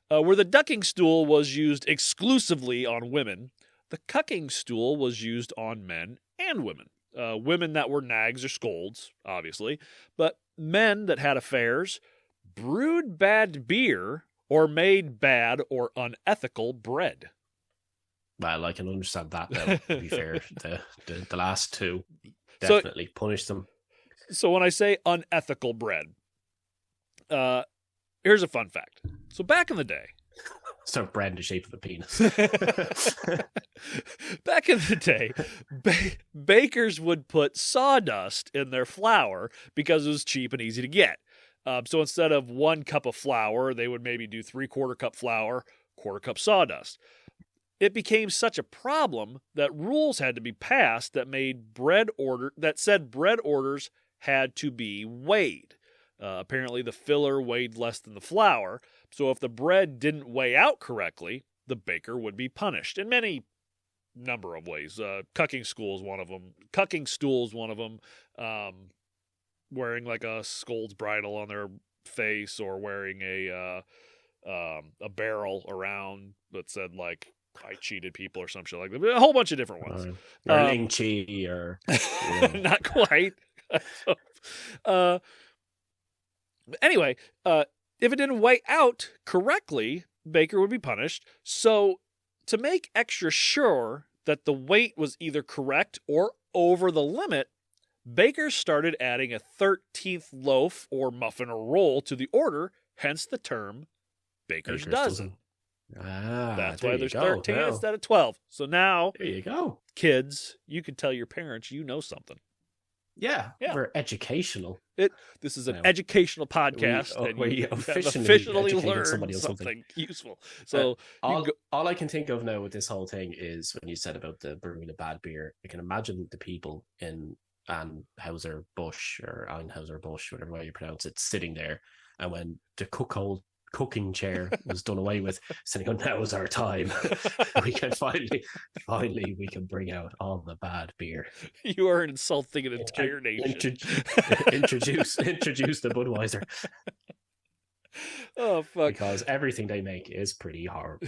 Where the ducking stool was used exclusively on women, the cucking stool was used on men and women. Women that were nags or scolds, obviously, but men that had affairs brewed bad beer or made bad or unethical bread. Well, I can understand that, though, to be fair. The last two definitely punish them. So when I say unethical bread, here's a fun fact. So back in the day, so bread in the shape of a penis. Back in the day, bakers would put sawdust in their flour because it was cheap and easy to get. So instead of 1 cup of flour, they would maybe do 3/4 cup flour, 1/4 cup sawdust. It became such a problem that rules had to be passed that said bread orders had to be weighed. Apparently, the filler weighed less than the flour, so if the bread didn't weigh out correctly, the baker would be punished in many number of ways. Cucking stool is one of them. Wearing like a scold's bridle on their face, or wearing a barrel around that said like I cheated people or some shit like that. A whole bunch of different ones. Or Ling Chi, or not quite. Anyway, if it didn't weigh out correctly, baker would be punished. So to make extra sure that the weight was either correct or over the limit, bakers started adding a 13th loaf or muffin or roll to the order, hence the term baker's dozen. That's why there's 13 instead of 12. So now, there you go. Kids, you can tell your parents you know something. Yeah. We're educational. This is an educational podcast, and we you officially learned somebody something useful. So all I can think of now with this whole thing is when you said about the brewing of bad beer, I can imagine the people in Anheuser-Busch or Anheuser-Busch, whatever way you pronounce it, sitting there, and when the cooking chair was done away with, saying, "Oh, now is our time. We can finally we can bring out all the bad beer." You are insulting an entire nation. Introduce the Budweiser. Oh fuck! Because everything they make is pretty horrible.